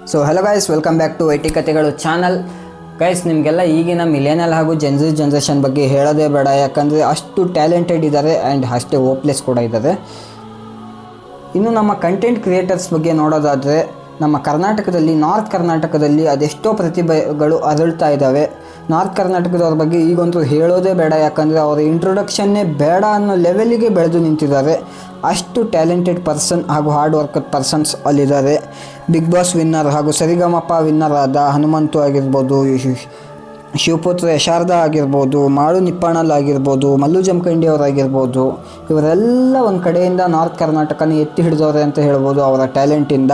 So hello guys, welcome back to IT ಕತೆಗಳು channel. Guys, ನಿಮಗೆಲ್ಲ ಈಗಿನ ಮಿಲೇನಿಯಲ್ ಹಾಗೂ ಜೆನ್ಜಿ ಜನ್ರೇಷನ್ ಬಗ್ಗೆ ಹೇಳೋದೇ ಬೇಡ, ಯಾಕಂದರೆ ಅಷ್ಟು ಟ್ಯಾಲೆಂಟೆಡ್ ಇದ್ದಾರೆ ಆ್ಯಂಡ್ ಅಷ್ಟೇ ಹೋಪ್ಲೆಸ್ ಕೂಡ ಇದ್ದಾರೆ. ಇನ್ನು ನಮ್ಮ ಕಂಟೆಂಟ್ ಕ್ರಿಯೇಟರ್ಸ್ ಬಗ್ಗೆ ನೋಡೋದಾದರೆ, ನಮ್ಮ ಕರ್ನಾಟಕದಲ್ಲಿ ನಾರ್ತ್ ಕರ್ನಾಟಕದಲ್ಲಿ ಅದೆಷ್ಟೋ ಪ್ರತಿಭೆಗಳು ಅರಳ್ತಾ ಇದ್ದಾವೆ. ನಾರ್ತ್ ಕರ್ನಾಟಕದವ್ರ ಬಗ್ಗೆ ಈಗಂತೂ ಹೇಳೋದೇ ಬೇಡ, ಯಾಕಂದರೆ ಅವರ ಇಂಟ್ರೊಡಕ್ಷನ್ನೇ ಬೇಡ ಅನ್ನೋ ಲೆವೆಲಿಗೆ ಬೆಳೆದು ನಿಂತಿದ್ದಾರೆ. ಅಷ್ಟು ಟ್ಯಾಲೆಂಟೆಡ್ ಪರ್ಸನ್ ಹಾಗೂ ಹಾರ್ಡ್ ವರ್ಕರ್ ಪರ್ಸನ್ಸ್ ಅಲ್ಲಿದ್ದಾರೆ. ಬಿಗ್ ಬಾಸ್ ವಿನ್ನರ್ ಹಾಗೂ ಸರಿಗಮಪ ವಿನ್ನರ್ ಆದ ಹನುಮಂತು ಆಗಿರ್ಬೋದು, ಶಿವಪುತ್ರ ಯಶಾರ್ಧ ಆಗಿರ್ಬೋದು, ಮಾಳು ನಿಪ್ಪಾಣಲ್ ಆಗಿರ್ಬೋದು, ಮಲ್ಲು ಜಮಖಂಡಿ ಅವರಾಗಿರ್ಬೋದು, ಇವರೆಲ್ಲ ಒಂದು ಕಡೆಯಿಂದ ನಾರ್ತ್ ಕರ್ನಾಟಕನ ಎತ್ತಿ ಹಿಡಿದವ್ರೆ ಅಂತ ಹೇಳ್ಬೋದು ಅವರ ಟ್ಯಾಲೆಂಟಿಂದ.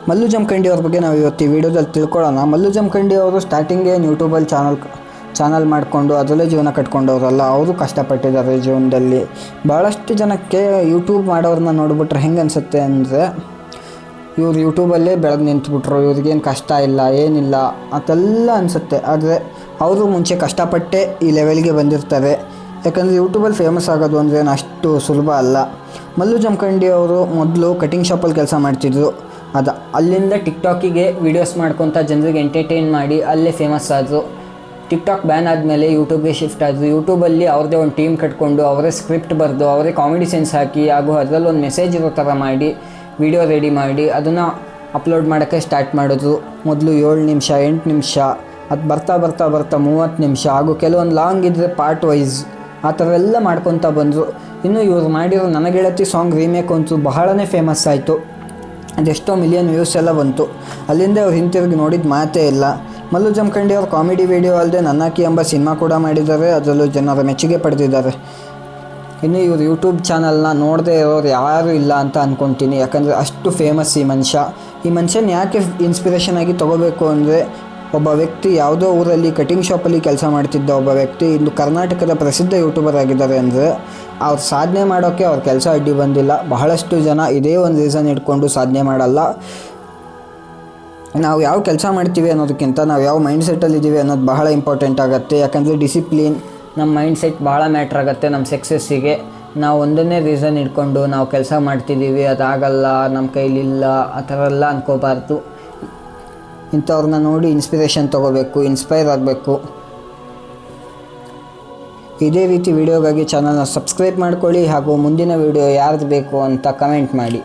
ಮಲ್ಲು ಜಮಖಂಡಿ ಅವ್ರ ಬಗ್ಗೆ ನಾವು ಇವತ್ತು ಈ ವಿಡಿಯೋದಲ್ಲಿ ತಿಳ್ಕೊಳ್ಳೋಣ. ಮಲ್ಲು ಜಮಖಂಡಿ ಅವರು ಸ್ಟಾರ್ಟಿಂಗೇ ಯೂಟ್ಯೂಬಲ್ಲಿ ಚಾನಲ್ ಮಾಡಿಕೊಂಡು ಅದರಲ್ಲೇ ಜೀವನ ಕಟ್ಕೊಂಡವರಲ್ಲ, ಅವರು ಕಷ್ಟಪಟ್ಟಿದ್ದಾರೆ ಜೀವನದಲ್ಲಿ. ಭಾಳಷ್ಟು ಜನಕ್ಕೆ ಯೂಟ್ಯೂಬ್ ಮಾಡೋರನ್ನ ನೋಡಿಬಿಟ್ರೆ ಹೆಂಗೆ ಅನಿಸುತ್ತೆ ಅಂದರೆ, ಇವ್ರು ಯೂಟ್ಯೂಬಲ್ಲೇ ಬೆಳೆದು ನಿಂತುಬಿಟ್ರು, ಇವ್ರಿಗೇನು ಕಷ್ಟ ಇಲ್ಲ ಏನಿಲ್ಲ ಅಂತೆಲ್ಲ ಅನಿಸುತ್ತೆ. ಆದರೆ ಅವರು ಮುಂಚೆ ಕಷ್ಟಪಟ್ಟೆ ಈ ಲೆವೆಲ್ಗೆ ಬಂದಿರ್ತಾರೆ. ಯಾಕಂದರೆ ಯೂಟ್ಯೂಬಲ್ಲಿ ಫೇಮಸ್ ಆಗೋದು ಅಂದರೆ ಅಷ್ಟು ಸುಲಭ ಅಲ್ಲ. ಮಲ್ಲು ಜಮಖಂಡಿ ಅವರು ಮೊದಲು ಕಟಿಂಗ್ ಶಾಪಲ್ಲಿ ಕೆಲಸ ಮಾಡ್ತಿದ್ರು. ಅಲ್ಲಿಂದ ಟಿಕ್ಟಾಕಿಗೆ ವೀಡಿಯೋಸ್ ಮಾಡ್ಕೊತ ಜನರಿಗೆ ಎಂಟರ್ಟೈನ್ ಮಾಡಿ ಅಲ್ಲೇ ಫೇಮಸ್ ಆದರು. ಟಿಕ್ಟಾಕ್ ಬ್ಯಾನ್ ಆದಮೇಲೆ ಯೂಟ್ಯೂಬ್ಗೆ ಶಿಫ್ಟ್ ಆದರು. ಯೂಟ್ಯೂಬಲ್ಲಿ ಅವ್ರದ್ದೇ ಒಂದು ಟೀಮ್ ಕಟ್ಕೊಂಡು ಅವರೇ ಸ್ಕ್ರಿಪ್ಟ್ ಬರೆದು ಅವರೇ ಕಾಮಿಡಿ ಸೆನ್ಸ್ ಹಾಕಿ ಹಾಗೂ ಅದರಲ್ಲಿ ಒಂದು ಮೆಸೇಜ್ ಇರೋ ಥರ ಮಾಡಿ ವಿಡಿಯೋ ರೆಡಿ ಮಾಡಿ ಅದನ್ನು ಅಪ್ಲೋಡ್ ಮಾಡೋಕ್ಕೆ ಸ್ಟಾರ್ಟ್ ಮಾಡಿದ್ರು. ಮೊದಲು 7 ನಿಮಿಷ 8 ನಿಮಿಷ, ಅದು ಬರ್ತಾ 30 ನಿಮಿಷ ಹಾಗೂ ಕೆಲವೊಂದು ಲಾಂಗ್ ಇದ್ದರೆ ಪಾರ್ಟ್ ವೈಸ್ ಆ ಥರ ಎಲ್ಲ ಮಾಡ್ಕೊತ ಬಂದರು. ಇನ್ನು ಇವ್ರು ಮಾಡಿರೋ ನನ್ನ ಗೆಳತಿ ಸಾಂಗ್ ರೀಮೇಕ್ ಅಂತೂ ಬಹಳನೇ ಫೇಮಸ್ ಆಯಿತು. ಅದೆಷ್ಟೋ ಮಿಲಿಯನ್ ವ್ಯೂಸ್ ಎಲ್ಲ ಬಂತು. ಅಲ್ಲಿಂದ ಅವ್ರು ಹಿಂತಿರುಗಿ ನೋಡಿದ ಮಾತೇ ಇಲ್ಲ. ಮಲ್ಲು ಜಮಖಂಡಿ ಅವ್ರು ಕಾಮಿಡಿ ವಿಡಿಯೋ ಅಲ್ಲದೆ ನನ್ನಾಕಿ ಎಂಬ ಸಿನಿಮಾ ಕೂಡ ಮಾಡಿದ್ದಾರೆ, ಅದರಲ್ಲೂ ಜನರ ಮೆಚ್ಚುಗೆ ಪಡೆದಿದ್ದಾರೆ. ಇನ್ನು ಇವರು ಯೂಟ್ಯೂಬ್ ಚಾನಲ್ನ ನೋಡದೇ ಇರೋರು ಯಾರೂ ಇಲ್ಲ ಅಂತ ಅಂದ್ಕೊತೀನಿ, ಯಾಕಂದರೆ ಅಷ್ಟು ಫೇಮಸ್ ಈ ಮನುಷ್ಯನ ಯಾಕೆ ಇನ್ಸ್ಪಿರೇಷನ್ ಆಗಿ ತೊಗೋಬೇಕು ಅಂದರೆ, ಒಬ್ಬ ವ್ಯಕ್ತಿ ಯಾವುದೋ ಊರಲ್ಲಿ ಕಟಿಂಗ್ ಶಾಪಲ್ಲಿ ಕೆಲಸ ಮಾಡ್ತಿದ್ದ ಒಬ್ಬ ವ್ಯಕ್ತಿ ಇಂದು ಕರ್ನಾಟಕದ ಪ್ರಸಿದ್ಧ ಯೂಟ್ಯೂಬರ್ ಆಗಿದ್ದಾರೆ ಅಂದರೆ, ಅವ್ರು ಸಾಧನೆ ಮಾಡೋಕ್ಕೆ ಅವ್ರ ಕೆಲಸ ಅಡ್ಡಿ ಬಂದಿಲ್ಲ. ಬಹಳಷ್ಟು ಜನ ಇದೇ ಒಂದು ರೀಸನ್ ಇಟ್ಕೊಂಡು ಸಾಧನೆ ಮಾಡಲ್ಲ. ನಾವು ಯಾವ ಕೆಲಸ ಮಾಡ್ತೀವಿ ಅನ್ನೋದಕ್ಕಿಂತ ನಾವು ಯಾವ ಮೈಂಡ್ಸೆಟ್ಟಲ್ಲಿದ್ದೀವಿ ಅನ್ನೋದು ಬಹಳ ಇಂಪಾರ್ಟೆಂಟ್ ಆಗುತ್ತೆ. ಯಾಕಂದರೆ ಡಿಸಿಪ್ಲಿನ್, ನಮ್ಮ ಮೈಂಡ್ಸೆಟ್ ಭಾಳ ಮ್ಯಾಟ್ರ್ ಆಗುತ್ತೆ ನಮ್ಮ ಸಕ್ಸಸ್ಸಿಗೆ. ನಾವು ಒಂದನ್ನೇ ರೀಸನ್ ಇಟ್ಕೊಂಡು ನಾವು ಕೆಲಸ ಮಾಡ್ತಿದ್ದೀವಿ, ಅದಾಗಲ್ಲ, ನಮ್ಮ ಕೈಲಿಲ್ಲ ಆ ಥರ ಎಲ್ಲ ಅಂದ್ಕೋಬಾರ್ದು. ಇಂಥವ್ರನ್ನ ನೋಡಿ ಇನ್ಸ್ಪಿರೇಷನ್ ತೊಗೋಬೇಕು, ಇನ್ಸ್ಪೈರ್ ಆಗಬೇಕು. ಇದೇ ರೀತಿ ವಿಡಿಯೋಗಾಗಿ ಚಾನಲ್ನ ಸಬ್ಸ್ಕ್ರೈಬ್ ಮಾಡ್ಕೊಳ್ಳಿ ಹಾಗೂ ಮುಂದಿನ ವಿಡಿಯೋ ಯಾರ್ದು ಬೇಕು ಅಂತ ಕಮೆಂಟ್ ಮಾಡಿ.